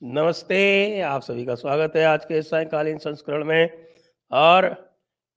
नमस्ते, आप सभी का स्वागत है आज के सायंकालीन संस्करण में। और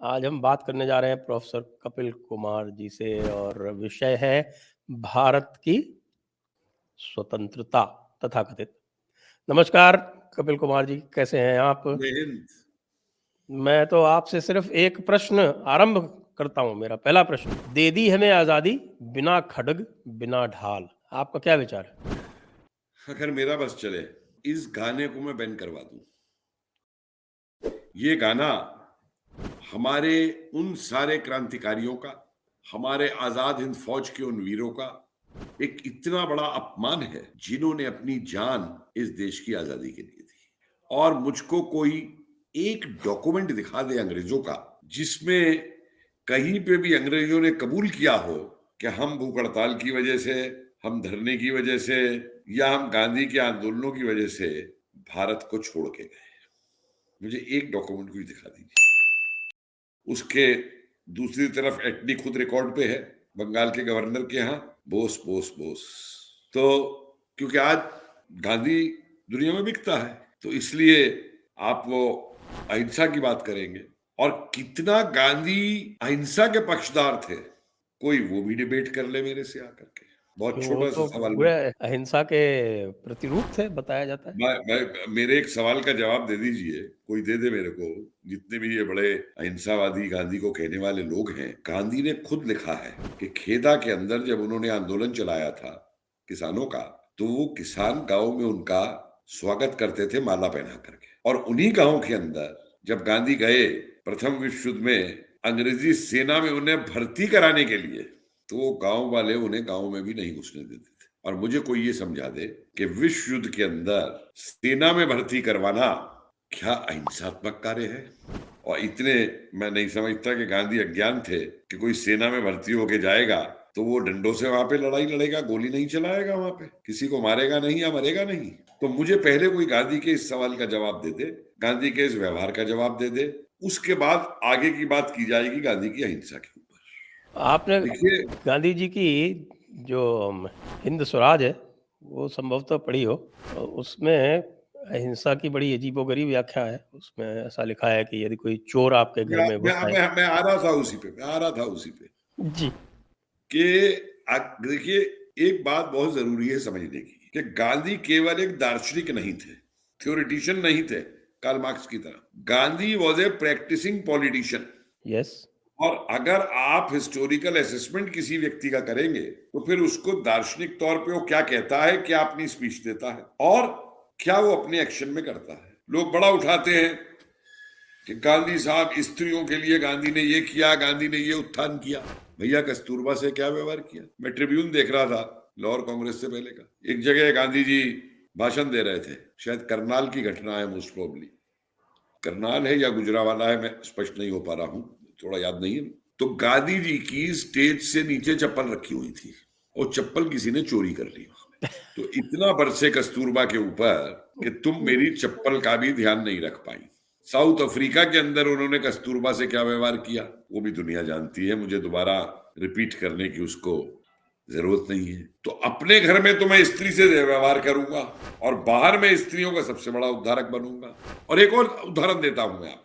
आज हम बात करने जा रहे हैं प्रोफेसर कपिल कुमार जी से, और विषय है भारत की स्वतंत्रता तथाकथित। नमस्कार कपिल कुमार जी, कैसे हैं आप? जय हिंद। मैं तो आपसे सिर्फ एक प्रश्न आरंभ करता हूँ। मेरा पहला प्रश्न, दे दी हमें आज़ादी बिना खड्ग बिना ढाल, आपका क्या विचार है? अगर मेरा बस चले, इस गाने को मैं बैन करवा दूं। ये गाना हमारे उन सारे क्रांतिकारियों का, हमारे आजाद हिंद फौज के उन वीरों का एक इतना बड़ा अपमान है जिन्होंने अपनी जान इस देश की आजादी के लिए दी। और मुझको कोई एक डॉक्यूमेंट दिखा दे अंग्रेजों का जिसमें कहीं पे भी अंग्रेजों ने कबूल किया हो कि हम भूख हड़ताल की वजह से, हम धरने की वजह से, या हम गांधी के आंदोलनों की वजह से भारत को छोड़ के गए। मुझे एक डॉक्यूमेंट कोई दिखा दीजिए। उसके दूसरी तरफ एटनी खुद रिकॉर्ड पे है, बंगाल के गवर्नर के यहाँ, बोस बोस बोस। तो क्योंकि आज गांधी दुनिया में बिकता है, तो इसलिए आप वो अहिंसा की बात करेंगे। और कितना गांधी अहिंसा के पक्षदार थे, कोई वो भी डिबेट कर ले मेरे से आकर के। बहुत वो छोटा सा तो सवाल पूरे अहिंसा के प्रतिरूप थे, बताया जाता है। मेरे एक सवाल का जवाब दे दीजिए, कोई दे दे मेरे को। जितने भी ये बड़े अहिंसावादी गांधी को कहने वाले लोग हैं, गांधी ने खुद लिखा है कि खेदा के अंदर जब उन्होंने आंदोलन चलाया था किसानों का, तो वो किसान गांव में उनका स्वागत करते थे माला पहना करके। और उन्हीं गांव के अंदर जब गांधी गए प्रथम विश्व युद्ध में अंग्रेजी सेना में उन्हें भर्ती कराने के लिए, तो वो गांव वाले उन्हें गांव में भी नहीं घुसने देते थे। और मुझे कोई ये समझा दे कि विश्व युद्ध के अंदर सेना में भर्ती करवाना क्या अहिंसात्मक कार्य है? और इतने मैं नहीं समझता कि गांधी अज्ञान थे कि कोई सेना में भर्ती होके जाएगा तो वो डंडों से वहां पे लड़ाई लड़ेगा, गोली नहीं चलाएगा, वहां पे किसी को मारेगा नहीं या मरेगा नहीं। तो मुझे पहले कोई गांधी के इस सवाल का जवाब दे दे, गांधी के इस व्यवहार का जवाब दे दे, उसके बाद आगे की बात की जाएगी गांधी की अहिंसा के ऊपर। आपने देखिए, गांधी जी की जो हिंद स्वराज है, वो संभवतः पढ़ी हो। उसमें अहिंसा की बड़ी अजीबोगरीब व्याख्या है। उसमें ऐसा लिखा है कि यदि कोई चोर आपके घर में घुस आए। मैं आ रहा था उसी पे, मैं आ रहा था उसी पे जी। कि देखिए, एक बात बहुत जरूरी है समझने की कि गांधी केवल एक दार्शनिक नहीं थे, थ्योरिटिशियन नहीं थे कार्ल मार्क्स की तरह। Gandhi was a practising politician. Yes. और अगर आप हिस्टोरिकल असेसमेंट किसी व्यक्ति का करेंगे तो फिर उसको दार्शनिक तौर पे वो क्या कहता है, क्या अपनी स्पीच देता है और क्या वो अपने एक्शन में करता है। लोग बड़ा उठाते हैं कि गांधी साहब स्त्रियों के लिए गांधी ने ये किया, गांधी ने ये उत्थान किया। भैया कस्तूरबा से क्या व्यवहार किया? मैं ट्रिब्यून देख रहा था लाहौर कांग्रेस से पहले का, एक जगह गांधी जी भाषण दे रहे थे, शायद करनाल की घटना है, मोस्ट प्रोबेबली करनाल है या गुजरावाला है, मैं स्पष्ट नहीं हो पा रहा हूं, थोड़ा याद नहीं है। तो गांधी जी की स्टेज से नीचे चप्पल रखी हुई थी और चप्पल किसी ने चोरी कर ली। तो इतना बरसे कस्तूरबा के ऊपर कि तुम मेरी चप्पल का भी ध्यान नहीं रख पाई। साउथ अफ्रीका के अंदर उन्होंने कस्तूरबा से क्या व्यवहार किया वो भी दुनिया जानती है, मुझे दोबारा रिपीट करने की उसको जरूरत नहीं है। तो अपने घर में तो मैं स्त्री से व्यवहार करूंगा और बाहर में स्त्रियों का सबसे बड़ा उद्धारक बनूंगा। और एक और उदाहरण देता हूं मैं आपको,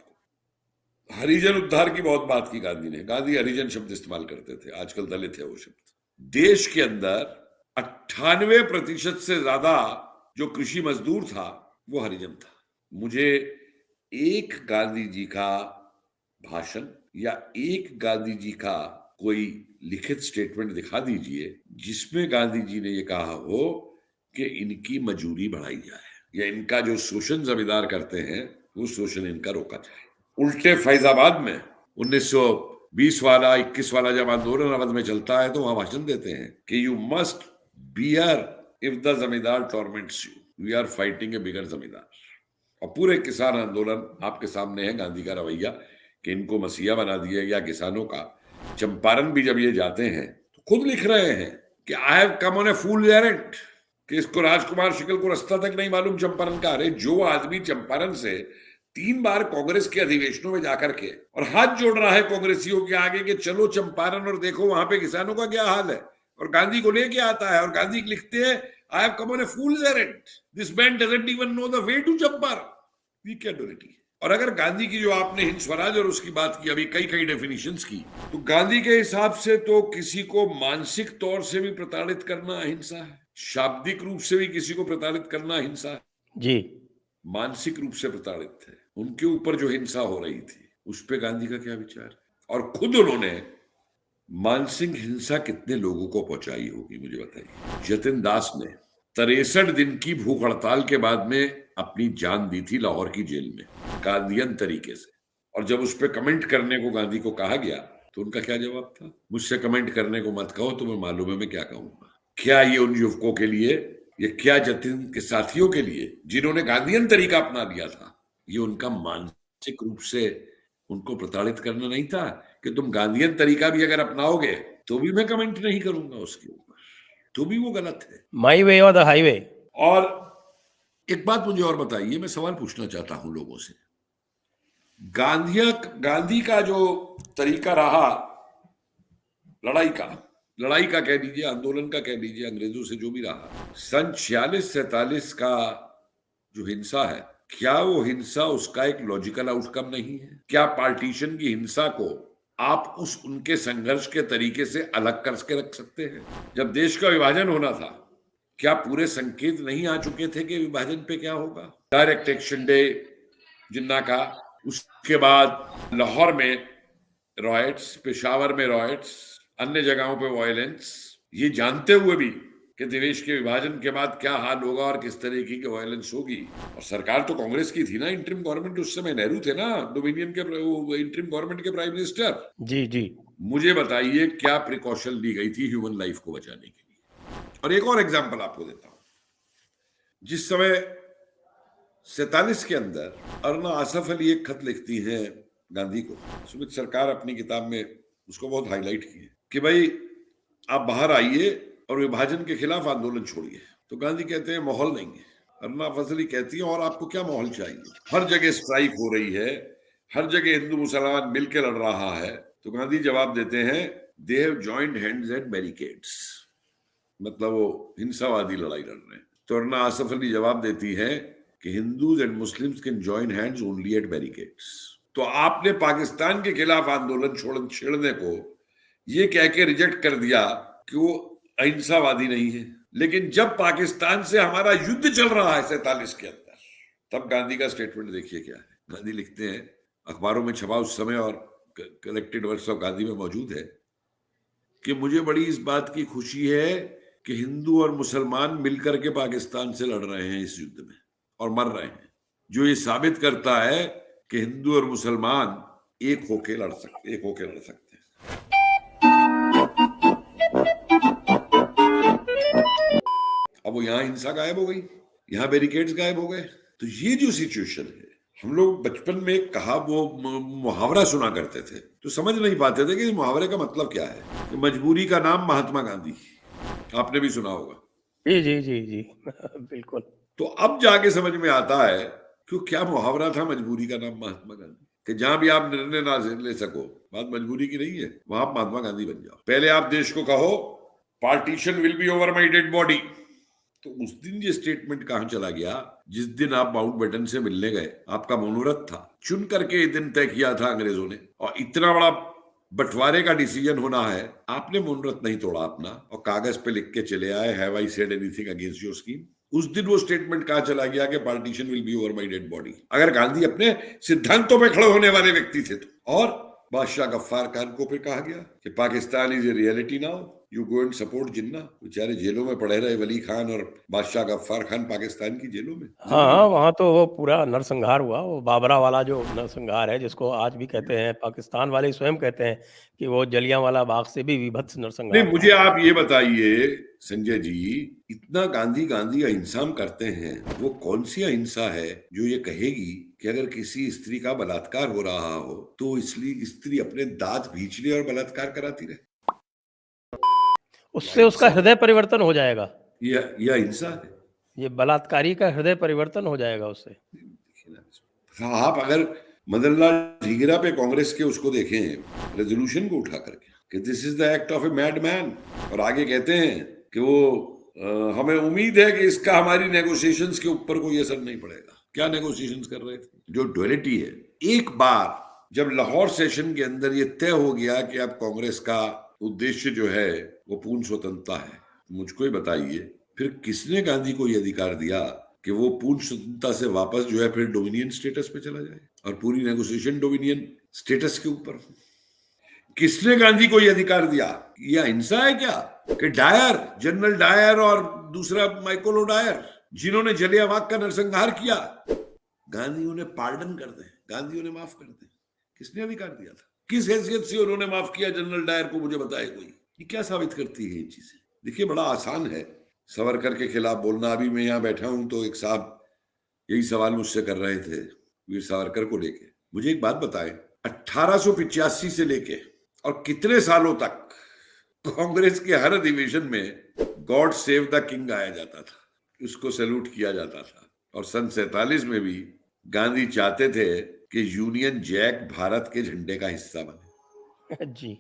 हरिजन उद्धार की बहुत बात की गांधी ने। गांधी हरिजन शब्द इस्तेमाल करते थे, आजकल दलित है वो शब्द। देश के अंदर 98% से ज्यादा जो कृषि मजदूर था वो हरिजन था। मुझे एक गांधी जी का भाषण या एक गांधी जी का कोई लिखित स्टेटमेंट दिखा दीजिए जिसमें गांधी जी ने ये कहा हो कि इनकी मजूरी बढ़ाई जाए या इनका जो शोषण जमींदार करते हैं वो शोषण इनका रोका जाए। उल्टे फैजाबाद में 1920 वाला 21 वाला जब आंदोलन अवध में चलता है तो वहां भाषण देते हैं कि you must bear if the zamindar torments you, we are fighting a bigger zamindar. और पूरे किसान आंदोलन आपके सामने है, गांधी का रवैया कि इनको मसीहा बना दिया गया किसानों का। चंपारण भी जब ये जाते हैं तो खुद लिख रहे हैं कि I have come on a fool errand, कि इसको राजकुमार शुक्ल को रास्ता तक नहीं मालूम चंपारण का। अरे जो आदमी चंपारण से 3 बार कांग्रेस के अधिवेशनों में जाकर के और हाथ जोड़ रहा है कांग्रेसियों के आगे कि चलो चंपारण और देखो वहां पे किसानों का क्या हाल है, और गांधी को लेके आता है और गांधी लिखते हैं I have come on a fool's errand. This man doesn't even know the way to Jabbar. ये क्या डोरिटी है? और अगर गांधी की जो आपने हिंद स्वराज और उसकी बात की अभी कई कई डेफिनेशंस की, तो गांधी के हिसाब से तो किसी को मानसिक तौर से भी प्रताड़ित करना अहिंसा है, शाब्दिक रूप से भी किसी को प्रताड़ित करना अहिंसा है जी। मानसिक रूप से प्रताड़ित थे, उनके ऊपर जो हिंसा हो रही थी उस पे गांधी का क्या विचार है? और खुद उन्होंने मानसिक हिंसा कितने लोगों को पहुंचाई होगी मुझे बताइए। जतिन दास ने 63 दिन की भूख हड़ताल के बाद में अपनी जान दी थी लाहौर की जेल में गांधीयन तरीके से, और जब उस पर कमेंट करने को गांधी को कहा गया तो उनका क्या जवाब था? मुझसे कमेंट करने को मत कहो, तुम्हें मालूम है मैं क्या कहूंगा। क्या ये उन युवकों के लिए, ये क्या जतिन के साथियों के लिए जिन्होंने गांधीयन तरीका अपना लिया था, ये उनका मानसिक रूप से उनको प्रताड़ित करना नहीं था कि तुम गांधीयन तरीका भी अगर अपनाओगे तो भी मैं कमेंट नहीं करूंगा उसके ऊपर, तो भी वो गलत है। माई वे और द हाईवे। और एक बात मुझे और बताइए, मैं सवाल पूछना चाहता हूं लोगों से। गांधी का जो तरीका रहा लड़ाई का कह लीजिए, आंदोलन का कह लीजिए, अंग्रेजों से जो भी रहा, सन 46-47 का जो हिंसा है, क्या वो हिंसा उसका एक लॉजिकल आउटकम नहीं है? क्या पार्टीशन की हिंसा को आप उनके संघर्ष के तरीके से अलग करके रख सकते हैं? जब देश का विभाजन होना था, क्या पूरे संकेत नहीं आ चुके थे कि विभाजन पे क्या होगा? डायरेक्ट एक्शन डे जिन्ना का, उसके बाद लाहौर में रॉयट्स, पेशावर में रॉयट्स, अन्य जगहों पे वायलेंस, ये जानते हुए भी कि देश के विभाजन के बाद क्या हाल होगा और किस तरीके की वायलेंस होगी। और सरकार तो कांग्रेस की थी ना, इंटरिम गवर्नमेंट उस समय नेहरू थे ना, डोमिनियन के इंटरिम गवर्नमेंट के प्राइम मिनिस्टर। जी जी। मुझे बताइए क्या प्रिकॉशन ली गई थी ह्यूमन लाइफ को बचाने के लिए? और एक और एग्जांपल आपको देता हूं। जिस समय 47 के अंदर अरुणा आसफ अली एक खत लिखती हैं गांधी को, सुमित सरकार अपनी किताब में उसको बहुत हाईलाइट किए कि भाई आप बाहर आइए और विभाजन के खिलाफ आंदोलन छोड़िए। तो गांधी कहते हैं माहौल नहीं है। अरुणा फजली कहती है और आपको क्या माहौल चाहिए? हर जगह स्ट्राइक हो रही है, हर जगह हिंदू मुसलमान मिलकर लड़ रहा है। तो गांधी जवाब देते हैं they have joined hands eight barricades, मतलब वो हिंसावादी लड़ाई लड़ रहे हैं। तो अरुणा आसफ अली जवाब देती है कि Hindus and Muslims can join hands only at barricades. तो आपने पाकिस्तान के खिलाफ आंदोलन छेड़ने को ये कह के रिजेक्ट कर दिया कि वो अहिंसावादी नहीं है, लेकिन जब पाकिस्तान से हमारा युद्ध चल रहा है 47 के अंदर, तब गांधी का स्टेटमेंट देखिए क्या है। गांधी लिखते हैं, अखबारों में छपा उस समय और कलेक्टेड वर्क्स ऑफ गांधी में मौजूद है कि मुझे बड़ी इस बात की खुशी है कि हिंदू और मुसलमान मिलकर के पाकिस्तान से लड़ रहे हैं इस युद्ध में और मर रहे हैं, जो ये साबित करता है कि हिंदू और मुसलमान एक होके लड़ सकते हैं। अब वो यहां हिंसा गायब हो गई, यहां बैरिकेड्स गायब हो गए। तो ये जो सिचुएशन है, हम लोग बचपन में कहा वो मुहावरा सुना करते थे तो समझ नहीं पाते थे कि मुहावरे का मतलब क्या है। कि मजबूरी का नाम महात्मा गांधी, आपने भी सुना होगा। जी जी जी जी बिल्कुल। तो अब जाके समझ में आता है कि क्या मुहावरा था मजबूरी का नाम महात्मा गांधी, कि जहां भी आप निर्णय ना ले सको, बात मजबूरी की नहीं है, वहां आप महात्मा गांधी बन जाओ। पहले आप देश को कहो partition will be over my dead body, तो उस दिन ये स्टेटमेंट कहां चला गया? जिस दिन आप माउंटबेटन से मिलने गए, आपका मनोरथ था, चुन करके दिन तय किया था अंग्रेजों ने, और इतना बड़ा बंटवारे का डिसीजन होना है, आपने मनोरथ नहीं तोड़ा अपना और कागज पे लिख के चले आए have I said anything against your scheme. उस दिन वो स्टेटमेंट कहां चला गया कि partition will be over my dead body. अगर गांधी अपने सिद्धांतों पे खड़े होने वाले व्यक्ति थे तो। और बादशाह गफ्फार खान को फिर कहा गया कि Pakistan is a reality now, you go and support Jinnah. बेचारे जेलों में पड़े रहे वली खान और बादशाह गफ्फार खान पाकिस्तान की जेलों में। हाँ, वहां तो वो पूरा नरसंहार हुआ, वो बाबरा वाला जो नरसंहार है, जिसको आज भी कहते हैं, पाकिस्तान वाले स्वयं कहते हैं कि वो जलियांवाला बाग से भी विभत्स नरसंहार। नहीं, मुझे आप ये बताइए संजय जी, इतना गांधी अहिंसा करते हैं, वो कौन सी अहिंसा है जो ये कहेगी कि अगर किसी स्त्री का बलात्कार हो रहा हो तो इसलिए स्त्री अपने दांत भींच ले और बलात्कार कराती रहे? उससे उसका हृदय परिवर्तन हो जाएगा। यह अहिंसा है, ये बलात्कारी का हृदय परिवर्तन हो जाएगा उससे। आप अगर मदन लाल ढींगरा पे कांग्रेस के उसको देखें रेजोल्यूशन को उठा करके कि this is the act of a mad man, और आगे कहते हैं कि वो हमें उम्मीद है कि इसका हमारी नेगोशिएशंस के ऊपर कोई असर नहीं पड़ेगा। क्या नेगोशिएशंस कर रहे थे? जो ड्युअलिटी है, एक बार जब लाहौर सेशन के अंदर ये तय हो गया कि अब कांग्रेस का उद्देश्य जो है वो पूर्ण स्वतंत्रता है, मुझको ही बताइए फिर किसने गांधी को ये अधिकार दिया कि वो पूर्ण स्वतंत्रता से वापस जो है फिर डोमिनियन स्टेटस पे चला जाए और पूरी नेगोशिएशन डोमिनियन स्टेटस के ऊपर? किसने गांधी को यह अधिकार दिया? यह अहिंसा है क्या कि डायर, जनरल डायर और दूसरा माइकल डायर, जिन्होंने जलियांवाला का नरसंहार किया, गांधी उन्हें पार्डन कर दे, गांधी उन्हें माफ कर दे? किसने अधिकार दिया था? किस हैसियत से उन्होंने माफ किया जनरल डायर को? मुझे बताए कोई। ये क्या साबित करती है ये चीजें? देखिए, बड़ा आसान है सावरकर के खिलाफ बोलना। अभी मैं यहाँ बैठा हूं तो एक साहब यही सवाल मुझसे कर रहे थे वीर सावरकर को लेके। मुझे एक बात बताएं, 1885 से लेके और कितने सालों तक कांग्रेस के हर अधिवेशन में गॉड सेव द किंग गाया जाता था, उसको सैल्यूट किया जाता था। और सन 47 में भी गांधी चाहते थे कि यूनियन जैक भारत के झंडे का हिस्सा बने। जी।